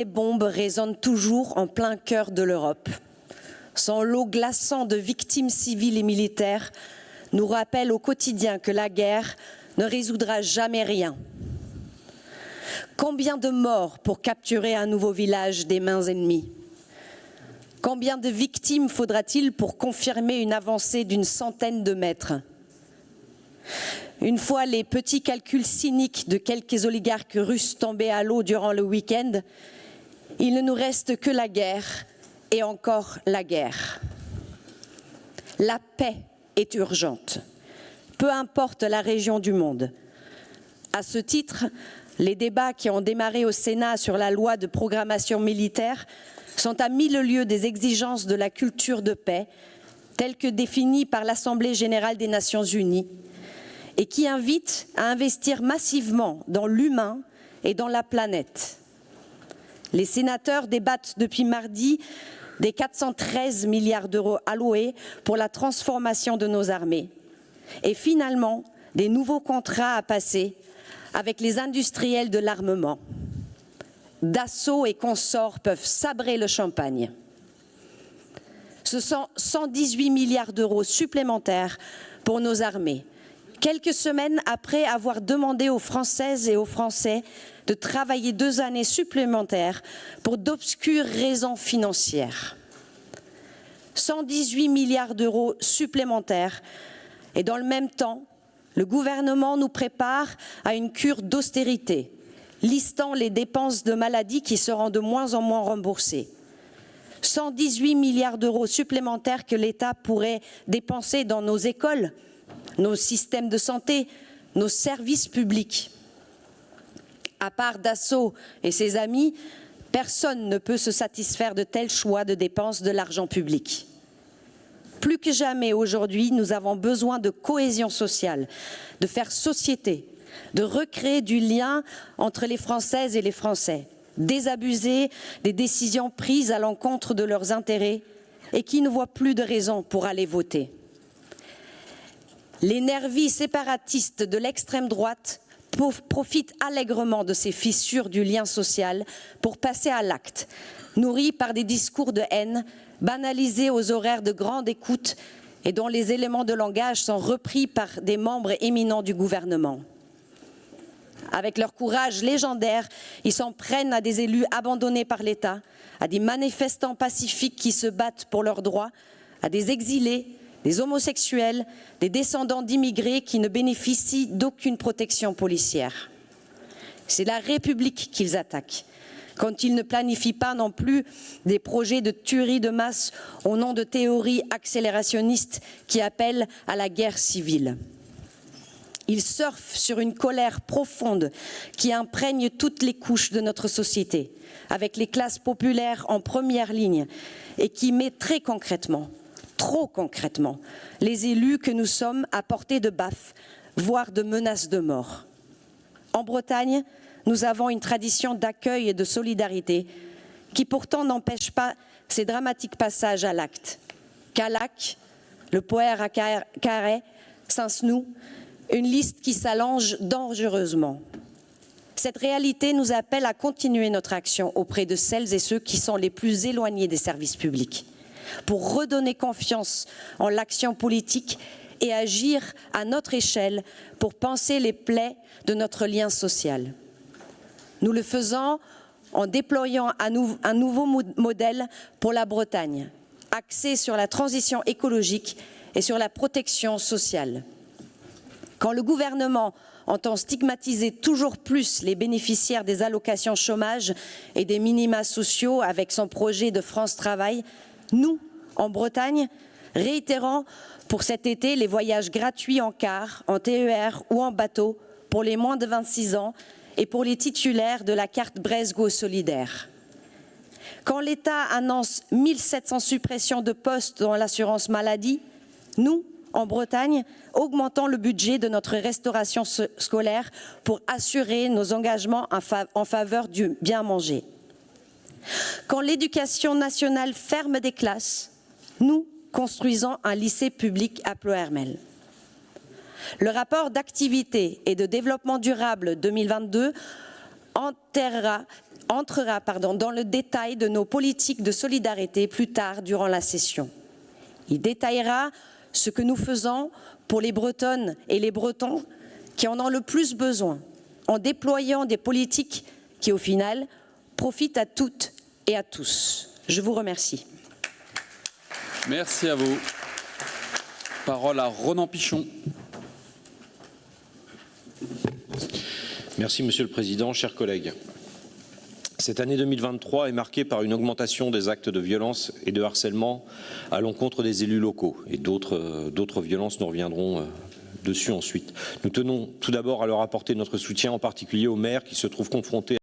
Les bombes résonnent toujours en plein cœur de l'Europe. Son lot glaçant de victimes civiles et militaires nous rappelle au quotidien que la guerre ne résoudra jamais rien. Combien de morts pour capturer un nouveau village des mains ennemies? Combien de victimes faudra-t-il pour confirmer une avancée d'une centaine de mètres? Une fois les petits calculs cyniques de quelques oligarques russes tombés à l'eau durant le week-end, il ne nous reste que la guerre et encore la guerre. La paix est urgente, peu importe la région du monde. À ce titre, les débats qui ont démarré au Sénat sur la loi de programmation militaire sont à mille lieues des exigences de la culture de paix, telle que définie par l'Assemblée générale des Nations unies, et qui invite à investir massivement dans l'humain et dans la planète. Les sénateurs débattent depuis mardi des 413 milliards d'euros alloués pour la transformation de nos armées et finalement des nouveaux contrats à passer avec les industriels de l'armement. Dassault et consorts peuvent sabrer le champagne. Ce sont 118 milliards d'euros supplémentaires pour nos armées, quelques semaines après avoir demandé aux Françaises et aux Français de travailler 2 années supplémentaires pour d'obscures raisons financières. 118 milliards d'euros supplémentaires et dans le même temps, le gouvernement nous prépare à une cure d'austérité, listant les dépenses de maladie qui seront de moins en moins remboursées. 118 milliards d'euros supplémentaires que l'État pourrait dépenser dans nos écoles, nos systèmes de santé, nos services publics. À part Dassault et ses amis, personne ne peut se satisfaire de tels choix de dépenses de l'argent public. Plus que jamais aujourd'hui, nous avons besoin de cohésion sociale, de faire société, de recréer du lien entre les Françaises et les Français, désabusés des décisions prises à l'encontre de leurs intérêts et qui ne voient plus de raison pour aller voter. Les nervis séparatistes de l'extrême droite profitent allègrement de ces fissures du lien social pour passer à l'acte, nourris par des discours de haine, banalisés aux horaires de grande écoute et dont les éléments de langage sont repris par des membres éminents du gouvernement. Avec leur courage légendaire, ils s'en prennent à des élus abandonnés par l'État, à des manifestants pacifiques qui se battent pour leurs droits, à des exilés, des homosexuels, des descendants d'immigrés qui ne bénéficient d'aucune protection policière. C'est la République qu'ils attaquent, quand ils ne planifient pas non plus des projets de tuerie de masse au nom de théories accélérationnistes qui appellent à la guerre civile. Ils surfent sur une colère profonde qui imprègne toutes les couches de notre société, avec les classes populaires en première ligne et qui met très concrètement, trop concrètement, les élus que nous sommes à portée de baffe, voire de menaces de mort. En Bretagne, nous avons une tradition d'accueil et de solidarité qui pourtant n'empêche pas ces dramatiques passages à l'acte. Callac, le Poher à Carhaix, Saint-Snoux, une liste qui s'allonge dangereusement. Cette réalité nous appelle à continuer notre action auprès de celles et ceux qui sont les plus éloignés des services publics, pour redonner confiance en l'action politique et agir à notre échelle pour panser les plaies de notre lien social. Nous le faisons en déployant un nouveau modèle pour la Bretagne, axé sur la transition écologique et sur la protection sociale. Quand le gouvernement entend stigmatiser toujours plus les bénéficiaires des allocations chômage et des minima sociaux avec son projet de France Travail, nous, en Bretagne, réitérons pour cet été les voyages gratuits en car, en TER ou en bateau pour les moins de 26 ans et pour les titulaires de la carte Bresgo solidaire. Quand l'État annonce 1700 suppressions de postes dans l'assurance maladie, nous, en Bretagne, augmentons le budget de notre restauration scolaire pour assurer nos engagements en faveur du bien manger. Quand l'éducation nationale ferme des classes, nous construisons un lycée public à Ploërmel. Le rapport d'activité et de développement durable 2022 entrera dans le détail de nos politiques de solidarité plus tard durant la session. Il détaillera ce que nous faisons pour les Bretonnes et les Bretons qui en ont le plus besoin, en déployant des politiques qui, au final, profitent à toutes et à tous. Je vous remercie. Merci à vous. Parole à Ronan Pichon. Merci Monsieur le Président, chers collègues. Cette année 2023 est marquée par une augmentation des actes de violence et de harcèlement à l'encontre des élus locaux. Et d'autres violences, nous reviendrons dessus ensuite. Nous tenons tout d'abord à leur apporter notre soutien, en particulier aux maires qui se trouvent confrontés